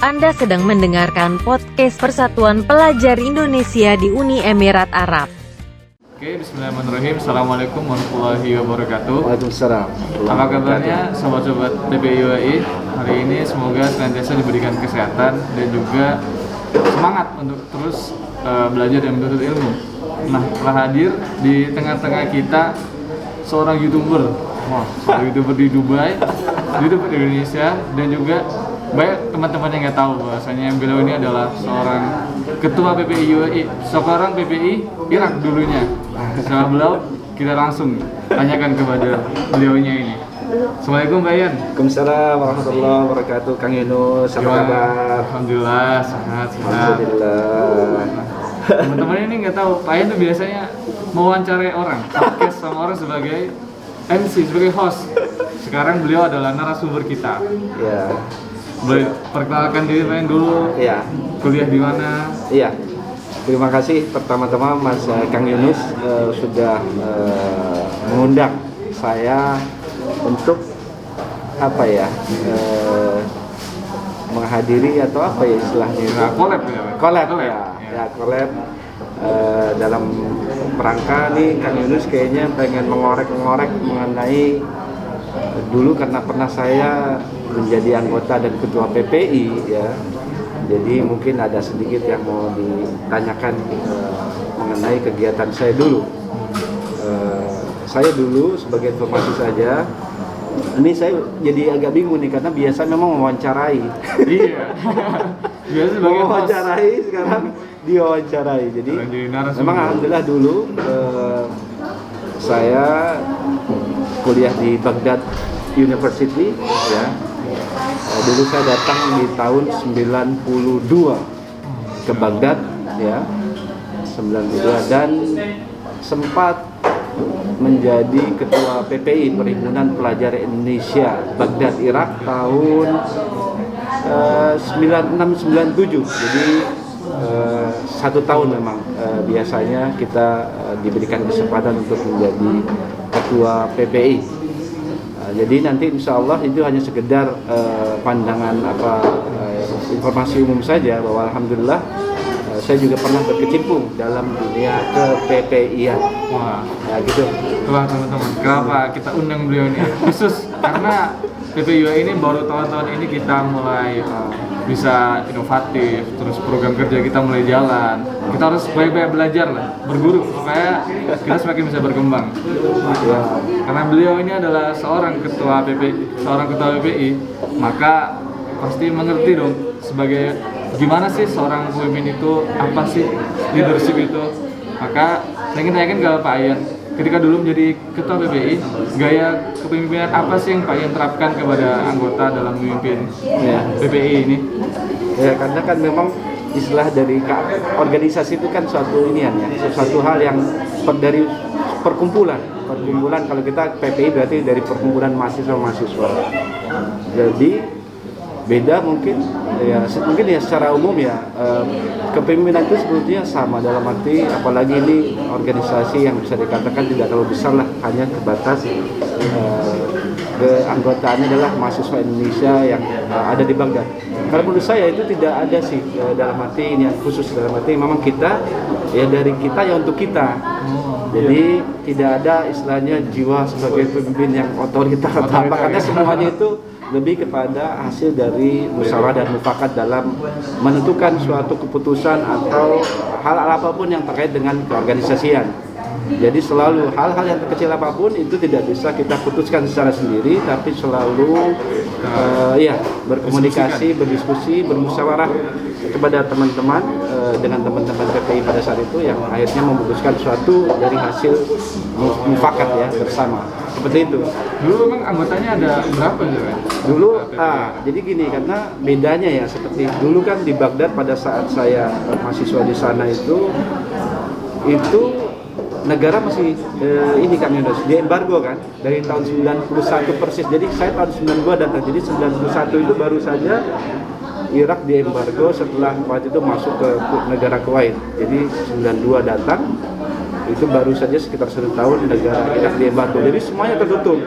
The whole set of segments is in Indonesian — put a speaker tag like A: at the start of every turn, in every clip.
A: Anda sedang mendengarkan podcast Persatuan Pelajar Indonesia di Uni Emirat Arab.
B: Oke, bismillahirrahmanirrahim. Assalamualaikum warahmatullahi wabarakatuh.
C: Waalaikumsalam.
B: Apa kabarnya sobat-sobat PPI UAI? Hari ini semoga senantiasa diberikan kesehatan dan juga semangat untuk terus belajar dan menuntut ilmu. Nah, telah hadir di tengah-tengah kita seorang YouTuber. Wah, seorang YouTuber di Dubai, YouTuber di Indonesia, dan juga banyak teman-teman yang nggak tahu bahwasanya beliau ini adalah seorang ketua PPI UAI, seorang PPI Irak dulunya. Setelah beliau, kita langsung tanyakan kepada beliaunya ini. Assalamualaikum Mbak Yan.
C: Waalaikumsalam warahmatullahi wabarakatuh. Kang Yunus, apa kabar?
B: Alhamdulillah, sehat.
C: Alhamdulillah.
B: Teman-teman ini nggak tahu, Pak Yan tuh biasanya mewawancarai orang, podcast sama orang sebagai MC, sebagai host. Sekarang beliau adalah narasumber kita.
C: Ya.
B: Boleh perkenalkan diri Pak Yan dulu.
C: Iya.
B: Kuliah di mana?
C: Iya. Terima kasih pertama-tama Mas Kang Yunus sudah mengundang saya untuk apa ya? Menghadiri atau apa ya istilahnya?
B: Nah, collab ya, Pak?
C: Collab
B: Collab,
C: ya.
B: ya.
C: Ya, collab dalam rangka nih Kang Yunus kayaknya pengen mengorek-ngorek mengenai dulu karena pernah saya menjadi anggota dan ketua PPI ya. Jadi mungkin ada sedikit yang mau ditanyakan mengenai kegiatan saya dulu. Saya dulu sebagai informasi saja, ini saya jadi agak bingung nih karena biasa memang mewawancarai.
B: Iya. Biasa sebagai host.
C: Mewawancarai sekarang diwawancarai. Jadi memang alhamdulillah dulu saya kuliah di Baghdad University ya. Dulu saya datang di tahun 92 ke Baghdad ya. 92 dan sempat menjadi ketua PPI Perhimpunan Pelajar Indonesia Baghdad Irak tahun 96-97. Jadi 1 tahun memang biasanya kita diberikan kesempatan untuk menjadi ketua PPI. Jadi nanti insya Allah itu hanya sekedar pandangan informasi umum saja bahwa alhamdulillah saya juga pernah berkecimpung dalam dunia ke-PPI-an.
B: Wah,
C: ya gitu.
B: itulah teman-teman. Kenapa kita undang beliau ini? Khusus karena PPI UAI ini baru tahun-tahun ini kita mulai bisa inovatif, terus program kerja kita mulai jalan. Kita harus banyak-banyak belajar lah, berguru supaya kita semakin bisa berkembang.
C: Ya.
B: Karena beliau ini adalah seorang ketua PPI, maka pasti mengerti dong sebagai gimana sih seorang pemimpin itu, apa sih leadership itu. Maka saya ingin tanyakan ke Pak Yan, ketika dulu menjadi ketua PPI, gaya kepemimpinan apa sih yang Pak Yan terapkan kepada anggota dalam memimpin PPI ini?
C: Ya karena kan memang istilah dari organisasi itu kan suatu inian ya, suatu hal yang dari perkumpulan kalau kita PPI berarti dari perkumpulan mahasiswa. Jadi beda mungkin ya secara umum ya kepemimpinan itu sebetulnya sama dalam arti apalagi ini organisasi yang bisa dikatakan tidak terlalu besar lah, hanya terbatas keanggotaannya adalah mahasiswa Indonesia yang ada di Baghdad. Kalau menurut saya itu tidak ada sih dalam arti ini yang khusus, dalam arti memang kita ya dari kita ya untuk kita. Jadi tidak ada istilahnya jiwa sebagai pemimpin yang otoriter atau apa, karena semuanya itu lebih kepada hasil dari musyawarah dan mufakat dalam menentukan suatu keputusan atau hal apapun yang terkait dengan keorganisasian. Jadi selalu hal-hal yang terkecil apapun itu tidak bisa kita putuskan secara sendiri, tapi selalu berkomunikasi, berdiskusi, bermusyawarah kepada teman-teman dengan teman-teman PPI pada saat itu yang akhirnya memutuskan suatu dari hasil mufakat ya bersama. Seperti itu.
B: Dulu memang anggotanya ada berapa sih, Pak?
C: Dulu jadi gini, karena bedanya ya seperti dulu kan di Baghdad pada saat saya mahasiswa di sana itu negara masih ini kan Yunus, di embargo kan dari tahun 91 persis. Jadi saya tahun 92 datang. Jadi 91 itu baru saja Irak di embargo setelah waktu itu masuk ke negara Kuwait. Jadi 92 datang itu baru saja sekitar 1 tahun negara Irak diembargo. Jadi semuanya tertutup.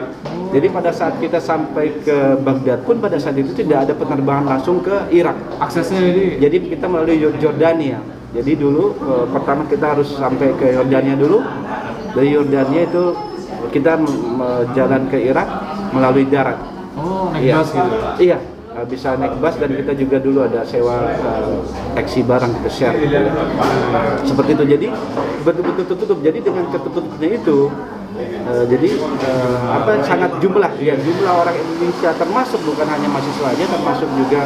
C: Jadi pada saat kita sampai ke Baghdad pun pada saat itu tidak ada penerbangan langsung ke Irak.
B: Aksesnya ini.
C: Jadi kita melalui Jordania. Jadi dulu pertama kita harus sampai ke Yordania dulu. Dari Yordania itu kita jalan ke Irak melalui darat.
B: Oh, naik bus gitu.
C: Iya, bisa naik bus dan kita juga dulu ada sewa taksi barang kita share gitu ya. Seperti itu. Jadi betul-betul tertutup. Jadi dengan ketutupnya itu sangat jumlah orang Indonesia, termasuk bukan hanya mahasiswa aja, termasuk juga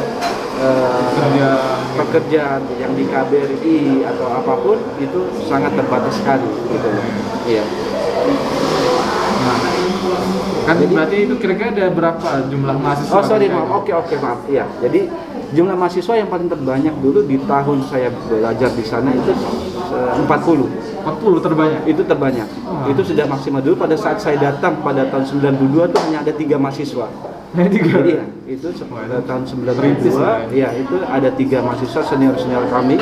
C: pekerjaan yang di KBRI atau apapun itu sangat terbatas sekali gitu loh. Iya.
B: Nah, kan jadi, berarti itu kira-kira ada berapa jumlah mahasiswa?
C: Oh sorry maaf, oke maaf. Iya, jadi jumlah mahasiswa yang paling terbanyak dulu di tahun saya belajar di sana itu 40
B: terbanyak? Itu terbanyak.
C: Itu sudah maksimal. Dulu pada saat saya datang pada tahun 92 tuh hanya ada 3 mahasiswa. Jadi ya, itu tahun 92 ya itu ada 3 mahasiswa senior kami.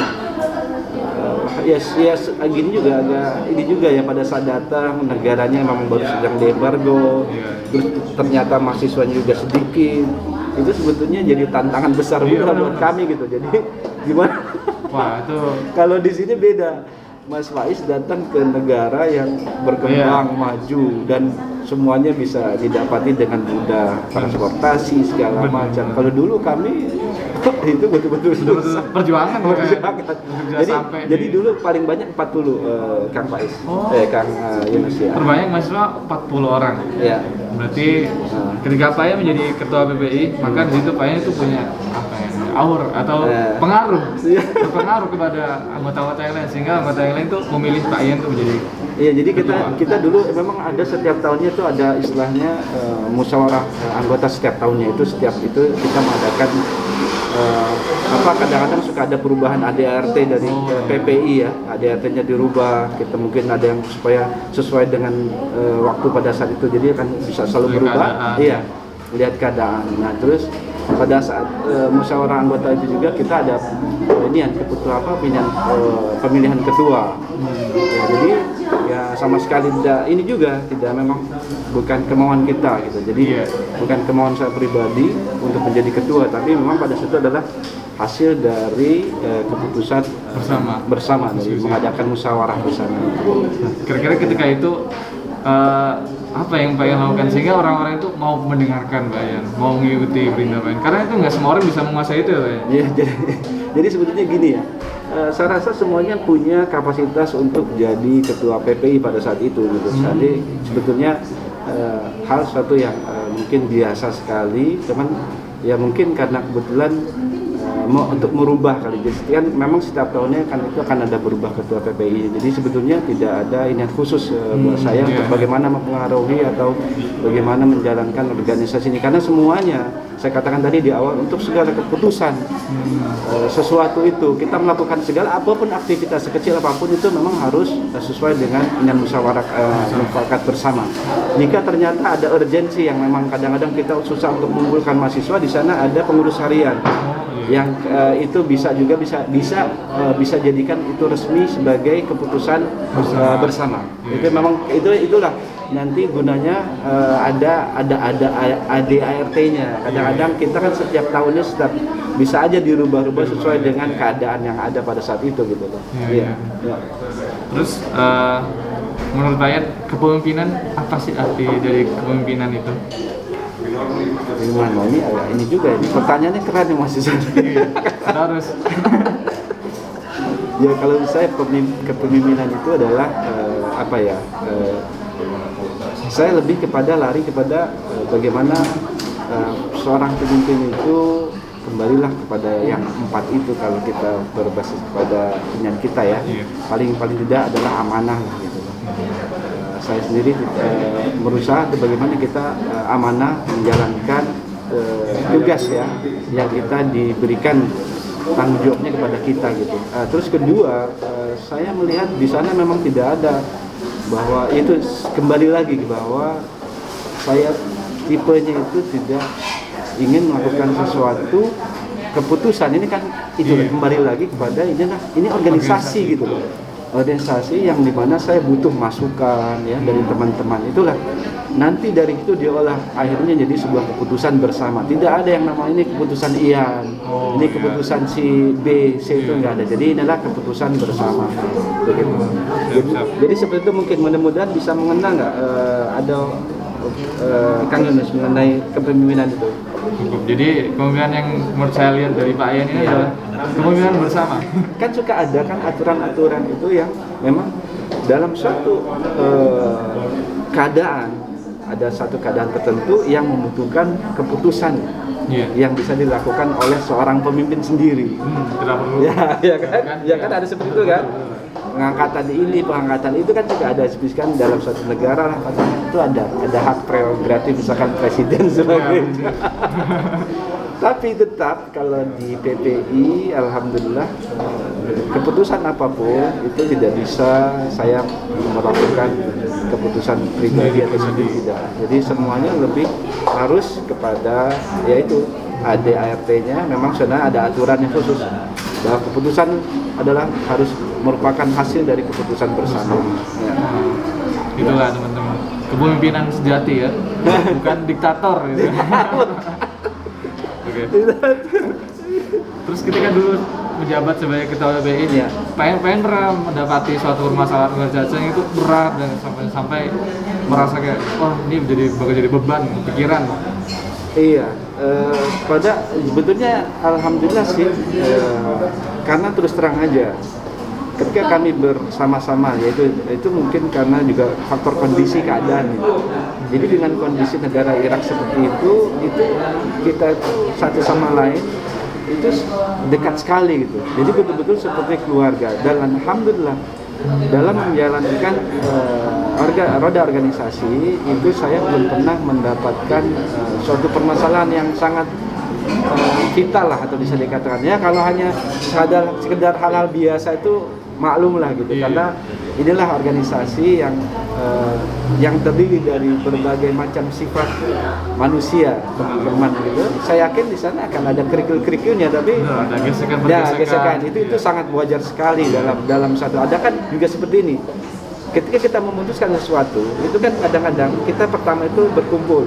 C: Gini juga agak ini juga ya, pada saat datang negaranya memang baru sedang diembargo, terus ternyata mahasiswanya juga sedikit. Itu sebetulnya jadi tantangan besar juga buat kami gitu. Jadi gimana?
B: Wah, itu
C: kalau di sini beda. Mas Faiz datang ke negara yang berkembang, maju, dan semuanya bisa didapati dengan mudah, transportasi segala macam. Kalau dulu kami itu betul-betul
B: perjuangan.
C: Jadi dulu paling banyak 40 Kang Faiz, Kang Yunus ya.
B: Terbanyak mahasiswa 40 orang.
C: Ya.
B: Berarti ketika Pak Yaya menjadi ketua PPI, maka di situ Pak Yaya itu punya aur atau berpengaruh kepada anggota-anggota yang lain, sehingga anggota yang lain itu memilih Pak Yaya untuk menjadi. Iya, jadi
C: kita dulu memang ada setiap tahunnya itu ada istilahnya musyawarah anggota setiap tahunnya itu kita mengadakan kadang-kadang suka ada perubahan ADRT dari PPI ya, ADRT-nya dirubah, kita mungkin ada yang supaya sesuai dengan waktu pada saat itu, jadi akan bisa selalu berubah. Iya, lihat keadaan. Nah terus pada saat musyawarah anggota itu juga kita ada pemilihan ketua. Ya, jadi ya sama sekali tidak memang bukan kemauan kita gitu. Jadi bukan kemauan saya pribadi untuk menjadi ketua, tapi memang pada saat itu adalah hasil dari keputusan bersama dari mengadakan musyawarah bersama.
B: Kira-kira ketika itu apa yang Pak Yan lakukan sehingga orang-orang itu mau mendengarkan Pak Yan, mau mengikuti perintah Pak Yan? Karena itu nggak semua orang bisa menguasai itu ya Pak Yan?
C: Iya, jadi sebetulnya gini ya, saya rasa semuanya punya kapasitas untuk jadi ketua PPI pada saat itu gitu. Jadi sebetulnya hal suatu yang mungkin biasa sekali, cuman ya mungkin karena kebetulan untuk merubah kali. Jadi kan memang setiap tahunnya kan itu akan ada berubah ketua PPI. Jadi sebetulnya tidak ada niat khusus buat saya untuk bagaimana mempengaruhi atau bagaimana menjalankan organisasi ini, karena semuanya saya katakan tadi di awal, untuk segala keputusan sesuatu itu kita melakukan segala apapun aktivitas sekecil apapun itu memang harus sesuai dengan musyawarah mufakat bersama. Jika ternyata ada urgensi yang memang kadang-kadang kita susah untuk mengumpulkan mahasiswa, di sana ada pengurus harian yang itu bisa jadikan itu resmi sebagai keputusan bersama. Itu memang itulah nanti gunanya ada ADART-nya. Kadang-kadang kita kan setiap tahunnya bisa aja dirubah-rubah sesuai dengan keadaan yang ada pada saat itu gitu loh. Iya.
B: Terus menurut Pak Yan, kepemimpinan apa sih arti dari kepemimpinan itu?
C: Gimana ini juga ini pertanyaannya keren nih Mas Isan.
B: Harus.
C: Ya kalau saya kepemimpinan itu adalah saya lebih lari kepada bagaimana seorang pemimpin itu kembalilah kepada yang 4 itu, kalau kita berbasis kepada niat kita ya. Paling tidak adalah amanah gitu. Saya sendiri berusaha bagaimana kita amanah menjalankan tugas ya yang kita diberikan tanggung jawabnya kepada kita gitu. Terus kedua, saya melihat di sana memang tidak ada bahwa itu kembali lagi bahwa saya tipenya itu tidak ingin melakukan sesuatu keputusan ini kan itu kembali lagi kepada ini organisasi gitu loh. organisasi yang dimana saya butuh masukan ya dari teman-teman. Itulah nanti dari itu diolah akhirnya jadi sebuah keputusan bersama. Tidak ada yang nama ini keputusan Ian, ini keputusan si B, C itu nggak ada. Jadi inilah keputusan bersama. Begitu. Jadi seperti itu mungkin mudah-mudahan bisa mengenal nggak ada Kang Yunus mengenai kepemimpinan itu.
B: Cukup. Jadi kepemimpinan yang menurut saya lihat dari Pak Ian ini adalah kepemimpinan bersama.
C: Kan suka ada kan aturan-aturan itu yang memang dalam suatu keadaan, ada satu keadaan tertentu yang membutuhkan keputusan yang bisa dilakukan oleh seorang pemimpin sendiri.
B: Tidak perlu.
C: Ya kan ada seperti itu kan. Pengangkatan ini, pengangkatan itu kan juga ada disebutkan dalam suatu negara lah, itu ada hak prerogatif misalkan presiden sebagainya. Tapi tetap kalau di PPI, alhamdulillah keputusan apapun itu tidak bisa saya melakukan keputusan pribadi atau sendiri, tidak. Jadi semuanya lebih harus kepada yaitu ADART-nya memang sebenarnya ada aturan yang khusus bahwa keputusan adalah harus merupakan hasil dari keputusan bersama. Ya.
B: Itulah teman-teman, kepemimpinan sejati ya, bukan diktator gitu. Oke. Terus ketika dulu menjabat sebagai ketua PPI, pengen pernah mendapati suatu permasalahan organisasi yang itu berat dan sampai merasa kayak wah ini bakal jadi beban pikiran.
C: Iya, pada sebetulnya alhamdulillah sih, karena terus terang aja ketika kami bersama-sama, yaitu itu mungkin karena juga faktor kondisi keadaan gitu. Jadi dengan kondisi negara Irak seperti itu kita satu sama lain itu dekat sekali gitu. Jadi betul-betul seperti keluarga. Dan alhamdulillah dalam menjalankan roda organisasi itu saya belum pernah mendapatkan suatu permasalahan yang sangat vital lah atau bisa dikatakan ya, kalau hanya sekedar hal-hal biasa itu maklum lah gitu. Karena inilah organisasi yang terdiri dari berbagai macam sifat manusia, teman-teman gitu. Saya yakin di sana akan ada kerikil-kerikilnya, tapi
B: ada
C: gesekan itu sangat wajar sekali dalam satu. Ada kan juga seperti ini. Ketika kita memutuskan sesuatu, itu kan kadang-kadang kita pertama itu berkumpul,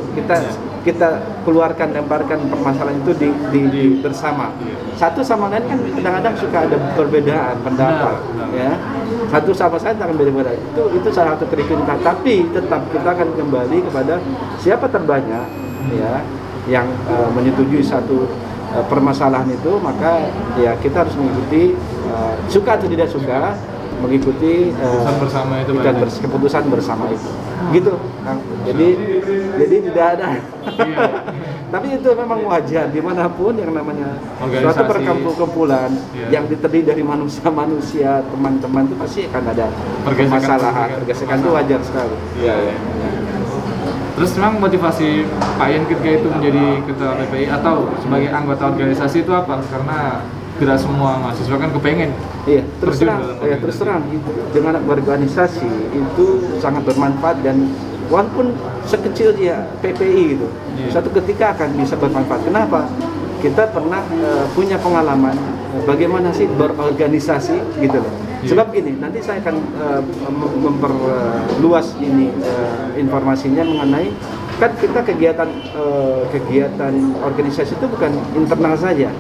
C: kita keluarkan, lemparkan permasalahan itu di bersama. Satu sama lain kan kadang-kadang suka ada perbedaan pendapat, ya. Satu sama lain akan beda-beda. Itu salah satu kriteria kita. Tapi tetap kita akan kembali kepada siapa terbanyak, ya, yang menyetujui satu permasalahan itu, maka ya kita harus mengikuti, suka atau tidak suka, mengikuti keputusan bersama itu, gitu, Kang. Jadi tidak ada. Tapi itu memang wajar dimanapun yang namanya suatu perkumpulan yang terdiri dari manusia, teman-teman itu pasti akan ada permasalahan, pergesekan itu wajar sekali.
B: Iya. Terus memang motivasi Pak Ian ketika itu menjadi ketua PPI atau sebagai anggota organisasi itu apa? Karena tidak semua mahasiswa kan kepengen.
C: Iya, terus terang dengan berorganisasi itu sangat bermanfaat, dan walaupun sekecil ya PPI gitu, suatu ketika akan bisa bermanfaat. Kenapa? Kita pernah punya pengalaman bagaimana sih berorganisasi gitu loh. Sebab gini, nanti saya akan memperluas ini informasinya mengenai kan kita kegiatan organisasi itu bukan internal saja,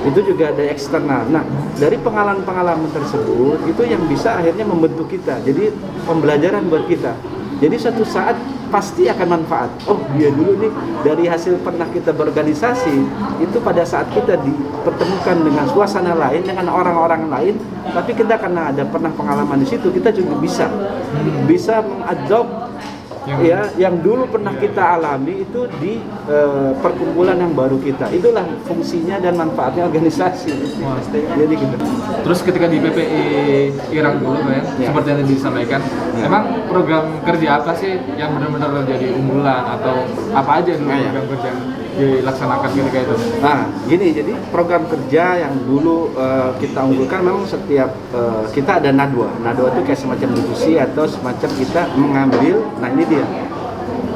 C: itu juga ada eksternal. Nah, dari pengalaman tersebut itu yang bisa akhirnya membentuk kita, jadi pembelajaran buat kita. Jadi suatu saat pasti akan manfaat. Oh iya, dulu nih dari hasil pernah kita berorganisasi itu pada saat kita dipertemukan dengan suasana lain, dengan orang-orang lain, tapi kita karena ada pernah pengalaman di situ, kita juga bisa mengadopt yang dulu pernah kita alami itu di perkumpulan yang baru kita. Itulah fungsinya dan manfaatnya organisasi. Jadi gitu.
B: Terus ketika di PPI Irak dulu seperti yang tadi disampaikan, emang program kerja apa sih yang benar-benar jadi unggulan atau apa aja dulu program kerja yang dilaksanakan ketika itu?
C: Nah, gini, jadi program kerja yang dulu kita unggulkan memang setiap kita ada nadwa. Nadwa itu kayak semacam diskusi atau semacam kita mengambil, nah ini dia.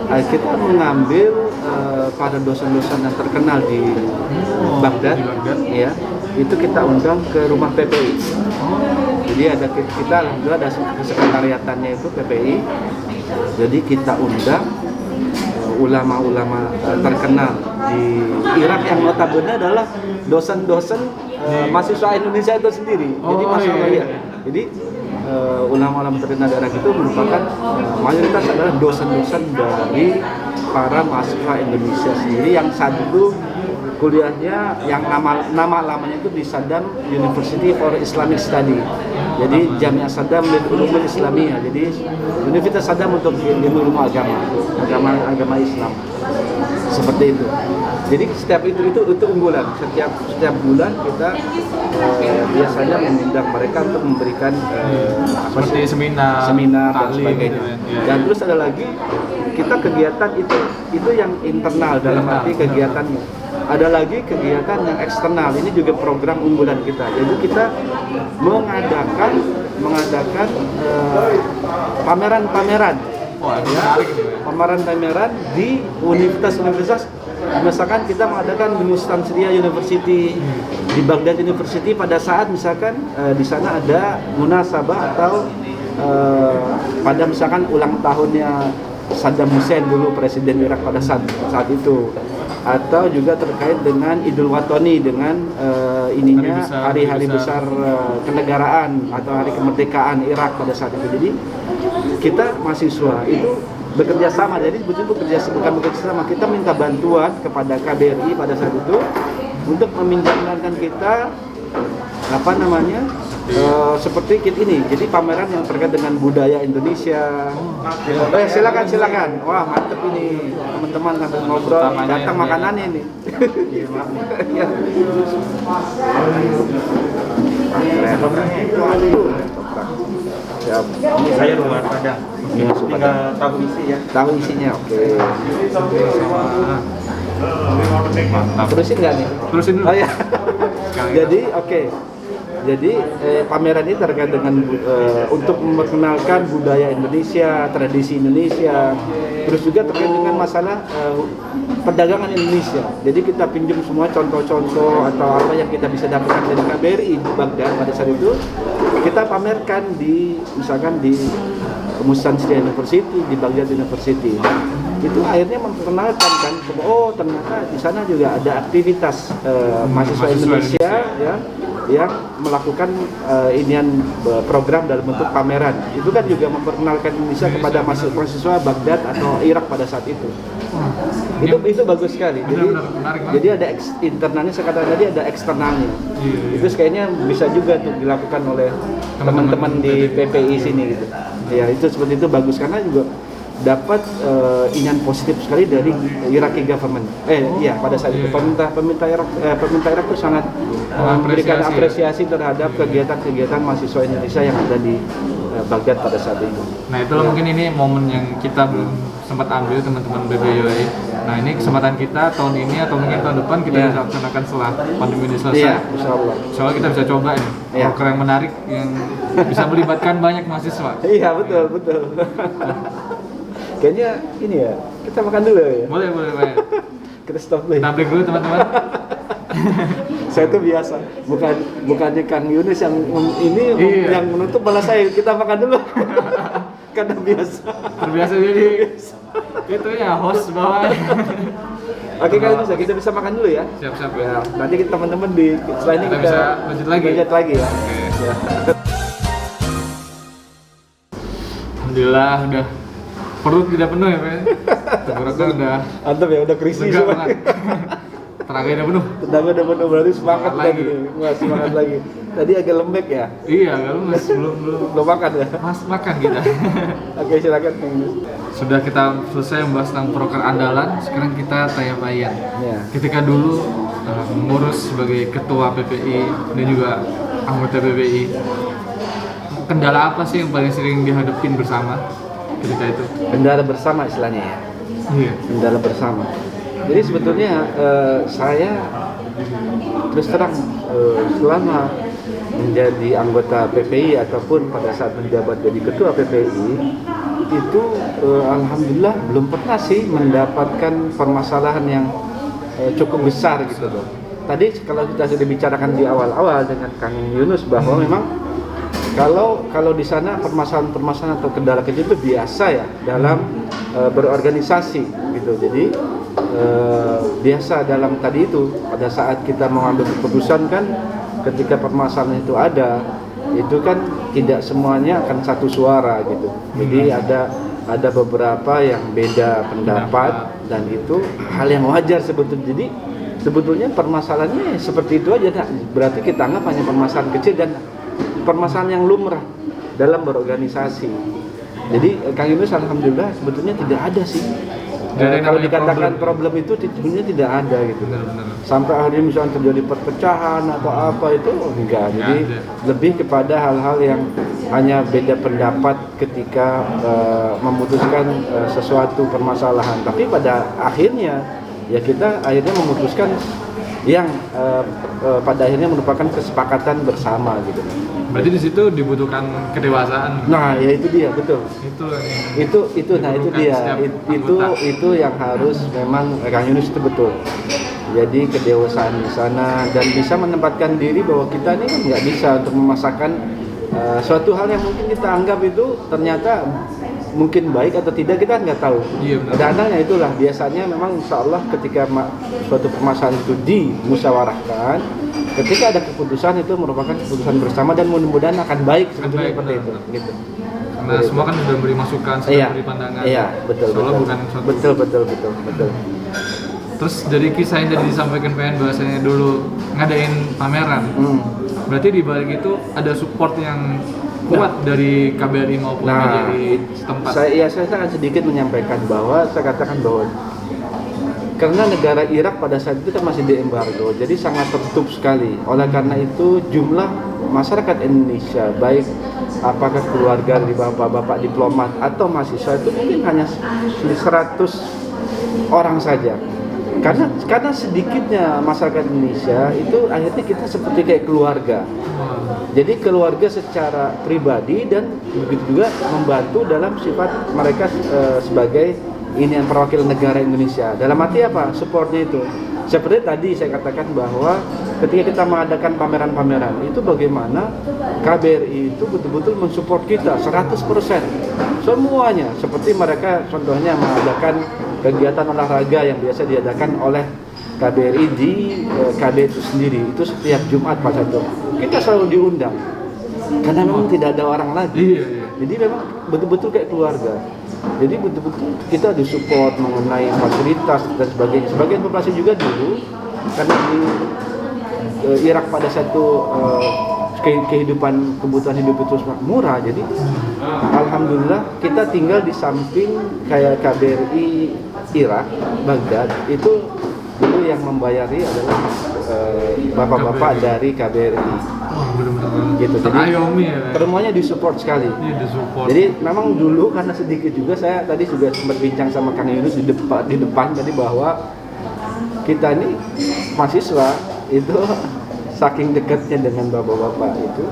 C: Kita mengambil para dosen-dosen yang terkenal di Baghdad, ya, itu kita undang ke rumah PPI. Jadi ada kita alhamdulillah ada sekretariatannya itu PPI. Jadi kita undang ulama-ulama terkenal di Irak yang notabene adalah dosen-dosen mahasiswa Indonesia itu sendiri. Jadi masyaallah ya. Jadi ulama-ulama terkenal di Irak itu merupakan mayoritas adalah dosen-dosen dari para mahasiswa Indonesia sendiri yang saat itu kuliahnya yang nama lamanya itu di Saddam University for Islamic Study. Jadi Jamiah Saddam lil Ulumul Islamiyah. Jadi Universitas Saddam untuk ilmu agama Islam. Seperti itu. Jadi setiap itu unggulan. Setiap bulan kita biasanya mengundang mereka untuk memberikan
B: seperti seminar
C: dan sebagainya.
B: Gitu ya.
C: Dan terus ada lagi kita kegiatan itu yang internal dalam arti kegiatannya. Ada lagi kegiatan yang eksternal. Ini juga program unggulan kita. Jadi kita mengadakan pameran-pameran. Pameran di universitas. Misalkan kita mengadakan di Mustansriya University, di Baghdad University pada saat misalkan di sana ada munasabah atau pada misalkan ulang tahunnya Saddam Hussein dulu presiden Irak pada saat itu, atau juga terkait dengan Idul Watani dengan hari-hari besar kenegaraan atau hari kemerdekaan Irak pada saat itu. Jadi kita mahasiswa itu bekerja sama, jadi bukan bekerja sama, kita minta bantuan kepada KBRI pada saat itu untuk meminjamkan kita seperti kit ini. Jadi pameran yang terkait dengan budaya Indonesia. Silakan. Wah, mantep ini. Teman-teman sambil ngobrol, datang makanannya ini. Iya.
D: Ini saya rumah Padang.
C: Ini
D: tinggal tahu isi ya.
C: Tahu isinya, oke.
B: Mantap.
C: Terusin nggak nih?
B: Terusin dulu.
C: Oh ya. Jadi oke. Jadi pameran ini terkait dengan untuk memperkenalkan budaya Indonesia, tradisi Indonesia, terus juga terkait dengan masalah perdagangan Indonesia. Jadi kita pinjam semua contoh-contoh atau apa yang kita bisa dapatkan dari KBRI di Baghdad pada saat itu, kita pamerkan misalkan di Mustansriya University, di Baghdad University. Itu akhirnya memperkenalkan kan, ternyata di sana juga ada aktivitas mahasiswa Indonesia ya, yang melakukan program dalam bentuk pameran. Itu kan juga memperkenalkan Indonesia kepada mahasiswa Baghdad atau Irak pada saat itu. Itu bagus sekali. Jadi ada internalnya, sekarang tadi ada eksternalnya. Itu kayaknya bisa juga tuh dilakukan oleh teman-teman di PPI sini gitu. Ya itu seperti itu bagus karena juga dapat inian positif sekali dari Iraqi government. Pada saat itu pemerintah Irak itu sangat memberikan apresiasi terhadap kegiatan-kegiatan mahasiswa Indonesia yang ada di Baghdad pada saat itu.
B: Nah itulah mungkin ini momen yang kita belum sempat ambil teman-teman BPIUAI. Nah ini kesempatan kita tahun ini atau mungkin tahun depan kita bisa laksanakan setelah pandemi ini selesai.
C: Iya, insya Allah.
B: Soalnya kita bisa coba ini program yang menarik yang bisa melibatkan banyak mahasiswa.
C: Iya betul. Kayaknya ini ya, kita makan dulu ya.
B: Boleh.
C: Kita stop dulu.
B: Kita break dulu teman-teman.
C: Saya tuh biasa, bukannya Kang Yunus yang yang menutup, malah saya. Kita makan dulu. Karena
B: Terbiasa jadi itu ya host bawah.
C: Oke, kalau kita bisa makan dulu ya.
B: Siap.
C: Ya, nanti teman-teman setelah ini kita
B: bisa lanjut lagi
C: ya.
B: Oke.
C: Ya.
B: Alhamdulillah udah perut tidak penuh ya Pak. Tenggorokan udah
C: Mantap ya, udah krisis
B: lega
C: semua.
B: banget. Tenaga udah penuh.
C: Tenaga udah penuh, berarti semangat lagi. Semangat lagi. Tadi agak lembek ya?
B: Iya, agak lemes, belum
C: makan ya?
B: makan kita.
C: Oke, silakan.
B: Sudah kita selesai membahas tentang proker andalan, sekarang kita tanya-tanya.
C: Ya.
B: Ketika dulu mengurus sebagai ketua PPI dan juga anggota PPI, kendala apa sih yang paling sering dihadapin bersama ketika itu?
C: Kendala bersama istilahnya ya?
B: Iya.
C: Kendala bersama. Jadi sebetulnya saya terus terang selama menjadi anggota PPI ataupun pada saat menjabat jadi ketua PPI itu alhamdulillah belum pernah sih mendapatkan permasalahan yang cukup besar gitu loh. tadi kalau kita sudah bicarakan di awal-awal dengan Kang Yunus bahwa memang kalau di sana permasalahan atau kendala kecil itu biasa ya dalam berorganisasi gitu. Jadi biasa dalam tadi itu pada saat kita mengambil keputusan kan ketika permasalahan itu kan tidak semuanya akan satu suara gitu. Jadi ada beberapa yang beda pendapat dan itu hal yang wajar sebetulnya. Jadi sebetulnya permasalahannya seperti itu aja. Berarti kita anggap hanya permasalahan kecil dan permasalahan yang lumrah dalam berorganisasi. Jadi Kang Yunus alhamdulillah sebetulnya tidak ada sih. Kalau dikatakan problem itu sebenarnya tidak ada gitu.
B: Benar-benar.
C: Sampai akhirnya misalnya terjadi perpecahan atau apa itu enggak. Jadi lebih kepada hal-hal yang hanya beda pendapat ketika memutuskan sesuatu permasalahan. Tapi pada akhirnya ya kita akhirnya memutuskan yang pada akhirnya merupakan kesepakatan bersama gitu.
B: Berarti di situ dibutuhkan kedewasaan.
C: Nah, ya itu dia, betul. Itu dia. Itu yang harus memang Kang Yunus itu betul. Jadi kedewasaan di sana dan bisa menempatkan diri bahwa kita ini kan nggak bisa untuk memasakkan suatu hal yang mungkin kita anggap itu ternyata mungkin baik atau tidak kita nggak tahu.
B: Iya, benar.
C: Kadang-kadang itulah biasanya memang insya Allah ketika suatu permasalahan itu dimusyawarahkan, ketika ada keputusan itu merupakan keputusan bersama dan mudah-mudahan akan baik sebetulnya seperti itu. Gitu.
B: Karena semua kan sudah beri masukan, sudah beri pandangan.
C: Iya, betul.
B: Bukan suatu...
C: Betul.
B: Terus dari kisah yang tadi disampaikan PN bahasanya dulu ngadain pameran. Berarti di balik itu ada support yang kuat dari KBRI maupun KJRI setempat. Saya
C: akan sedikit menyampaikan bahwa saya katakan bahwa karena negara Irak pada saat itu kan masih diembargo, jadi sangat tertutup sekali. Oleh karena itu jumlah masyarakat Indonesia, baik apakah keluarga dari bapak-bapak diplomat atau mahasiswa itu mungkin hanya 100 orang saja. Karena sedikitnya masyarakat Indonesia itu akhirnya kita seperti kayak keluarga. Jadi keluarga secara pribadi dan begitu juga membantu dalam sifat mereka sebagai ini yang perwakilan negara Indonesia. Dalam arti apa? Supportnya itu. Seperti tadi saya katakan bahwa ketika kita mengadakan pameran-pameran itu bagaimana KBRI itu betul-betul mensupport kita 100%. Semuanya. Seperti mereka contohnya mengadakan kegiatan olahraga yang biasa diadakan oleh KBRI di KB itu sendiri. Itu setiap Jumat Pak Sato. Kita selalu diundang. Karena memang tidak ada orang lagi.
B: Iya.
C: Jadi memang betul-betul kayak keluarga. Jadi betul-betul kita disupport mengenai fasilitas dan sebagainya. Sebagian populasi juga dulu karena di Irak pada satu kehidupan kebutuhan hidup itu murah. Jadi alhamdulillah kita tinggal di samping kayak KBRI Irak Baghdad itu dulu yang membayari adalah bapak-bapak dari KBRI.
B: Benar-benar
C: Gitu. Jadi
B: ya.
C: semuanya disupport sekali.
B: Iya, disupport.
C: Jadi memang dulu karena sedikit juga saya tadi juga sempat bincang sama Kang Yunus di depan tadi bahwa kita ini mahasiswa itu saking dekatnya dengan bapak-bapak itu.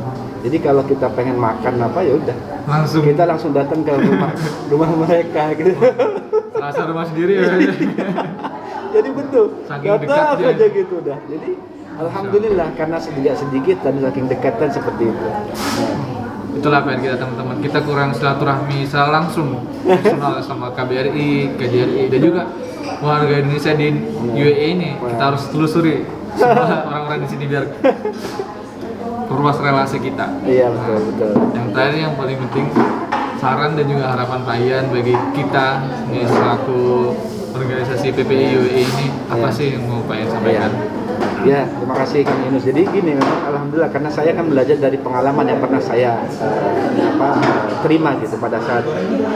C: Jadi kalau kita pengen makan apa ya udah. Kita langsung datang ke rumah mereka gitu.
B: Rasa rumah sendiri ya.
C: Jadi betul.
B: Saking
C: Datang
B: dekatnya.
C: aja gitu udah. Jadi alhamdulillah karena sedikit dan saking dekatan seperti itu.
B: Itulah PN kita teman-teman. Kita kurang silaturahmi secara langsung personal sama KBRI, KJRI dan juga warga Indonesia di UAE ini. Kita harus telusuri semua orang-orang di sini biar perluas relasi kita.
C: Iya betul.
B: Yang terakhir yang paling penting saran dan juga harapan Pak Ian bagi kita nih selaku organisasi PPI UAE ini apa sih yang mau Pak Ian sampaikan?
C: Ya, terima kasih Kang Yunus. Jadi gini memang alhamdulillah karena saya kan belajar dari pengalaman yang pernah saya terima gitu pada saat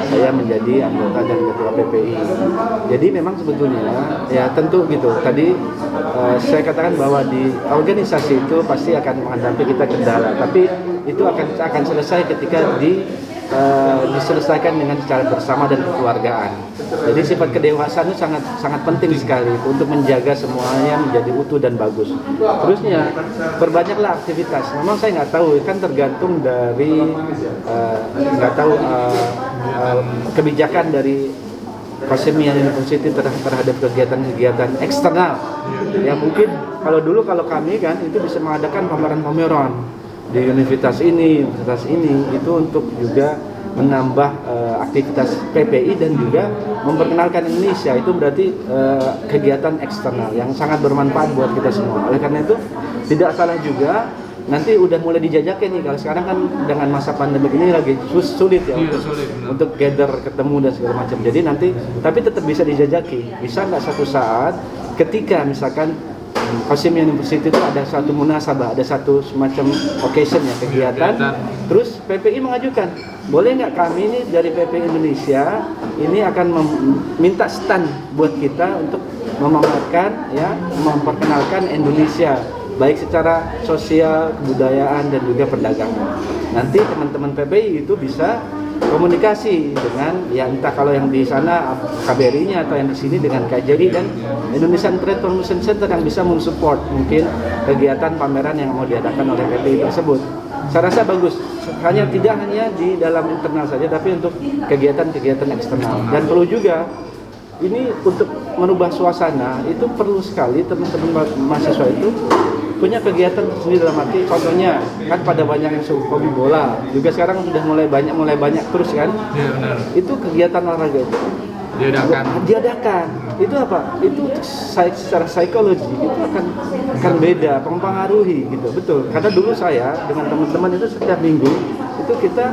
C: saya menjadi anggota dan ketua PPI. Jadi memang sebetulnya ya tentu gitu. Tadi saya katakan bahwa di organisasi itu pasti akan menghadapi kita kendala, tapi itu akan selesai ketika diselesaikan dengan secara bersama dan kekeluargaan. Jadi sifat kedewasaan itu sangat penting sekali itu untuk menjaga semuanya menjadi utuh dan bagus. Terusnya perbanyaklah aktivitas. Memang saya nggak tahu kan tergantung dari kebijakan dari Qasimiyah University terhadap kegiatan-kegiatan eksternal yang mungkin kalau kami kan itu bisa mengadakan pameran-pameran di universitas ini itu untuk juga menambah aktivitas PPI dan juga memperkenalkan Indonesia. Itu berarti kegiatan eksternal yang sangat bermanfaat buat kita semua. Oleh karena itu tidak salah juga nanti udah mulai dijajakin nih, kalau sekarang kan dengan masa pandemi ini lagi sulit ya untuk gather, ketemu dan segala macam. Jadi nanti tapi tetap bisa dijajaki. Bisa nggak satu saat ketika misalkan Qasim University itu ada satu munasabah, ada satu semacam occasion ya, kegiatan. Terus PPI mengajukan, boleh nggak kami ini dari PPI Indonesia ini akan minta stand buat kita untuk memamerkan ya, memperkenalkan Indonesia baik secara sosial, kebudayaan dan juga perdagangan. Nanti teman-teman PPI itu bisa komunikasi dengan ya entah kalau yang di sana KBRI-nya atau yang di sini dengan KJRI dan Indonesian Trade Promotion Center yang bisa mensupport mungkin kegiatan pameran yang mau diadakan oleh PPI tersebut. Saya rasa bagus. Tidak hanya di dalam internal saja tapi untuk kegiatan-kegiatan eksternal. Dan perlu juga ini untuk merubah suasana itu perlu sekali teman-teman mahasiswa itu punya kegiatan sendiri dalam arti contohnya kan pada banyak yang hobi bola juga sekarang sudah mulai banyak terus kan.
B: Iya benar.
C: Itu kegiatan olahraga itu diadakan itu apa itu secara psikologi itu akan beda mempengaruhi gitu betul karena dulu saya dengan teman-teman itu setiap minggu itu kita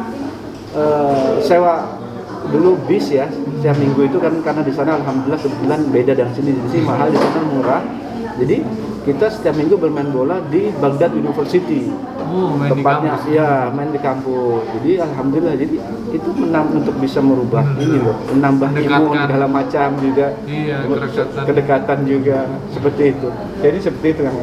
C: sewa dulu bis ya setiap minggu itu kan karena di sana alhamdulillah kebetulan beda dengan sini di sini mahal di sana murah jadi kita setiap minggu bermain bola di Baghdad University.
B: Main
C: tempatnya
B: di kampus.
C: Ya main di kampus. Jadi alhamdulillah jadi itu untuk bisa merubah ini loh, menambah ilmu segala macam juga.
B: Iya,
C: kedekatan juga seperti itu. Jadi seperti itu yang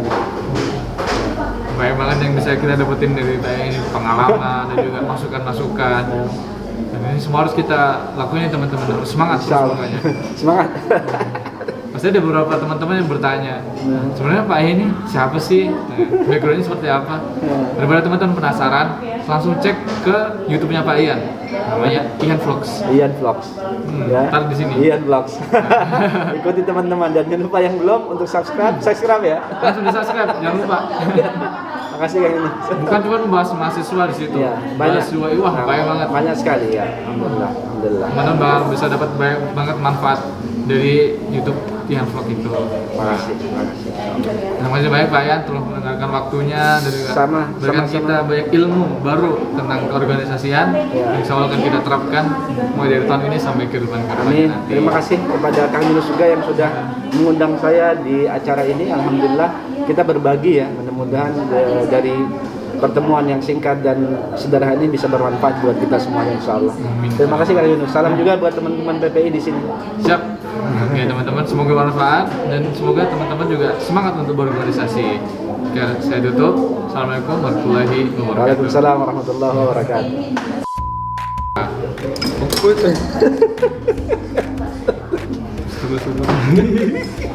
B: banyak banget yang bisa kita dapetin dari ini pengalaman dan juga masukan-masukan. Dan ini semua harus kita lakuin ya teman-teman. Harus semangat terus pokoknya.
C: Semangat.
B: Pasti ada beberapa teman-teman yang bertanya, sebenarnya Pak ini siapa sih? Backgroundnya seperti apa? Daripada teman-teman penasaran, langsung cek ke YouTube-nya Pak Ian, namanya Ian Vlogs.
C: Ian Vlogs. Ya.
B: Ntar di sini.
C: Ian Vlogs. Ikuti teman-teman dan jangan lupa yang belum untuk subscribe ya.
B: Langsung di subscribe, jangan lupa.
C: Makasih Kang ini.
B: Bukan cuma membahas mahasiswa di situ.
C: Ya, banyak.
B: Mahasiswa, wah banyak banget.
C: Banyak sekali ya. Alhamdulillah.
B: Teman-teman bisa dapat banyak banget manfaat dari YouTube Ian Vlog itu.
C: Makasih.
B: Terima kasih banyak Pak Ian telah mendengarkan waktunya dan juga berikan kita banyak ilmu baru tentang keorganisasian yang insya Allah akan kita terapkan mulai dari tahun ini sampai ke depan
C: Amin.
B: nanti.
C: Terima kasih kepada Kang Yunus juga yang sudah mengundang saya di acara ini. Alhamdulillah kita berbagi ya. Mudah-mudahan dari pertemuan yang singkat dan sederhana ini bisa bermanfaat buat kita semuanya insya Allah. Terima kasih Kang Yunus. Salam juga buat teman-teman PPI di sini.
B: Siap. Oke teman-teman, semoga bermanfaat dan semoga teman-teman juga semangat untuk berorganisasi. Oke, saya tutup. Assalamualaikum warahmatullahi wabarakatuh.
C: Waalaikumsalam warahmatullahi wabarakatuh.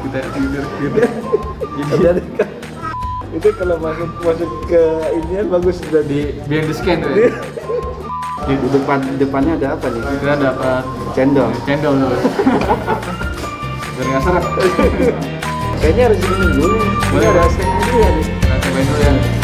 B: Kita
C: Itu kalau masuk ke ini bagus sudah
B: biar di scan tuh ya.
C: di depannya ada apa nih?
B: Kita dapat
C: Cendol.
B: dulu. Biar nggak seret.
C: Kayaknya harus ini dulu. Ini ada scan dulu ya nih.
B: Kita cobain dulu ya.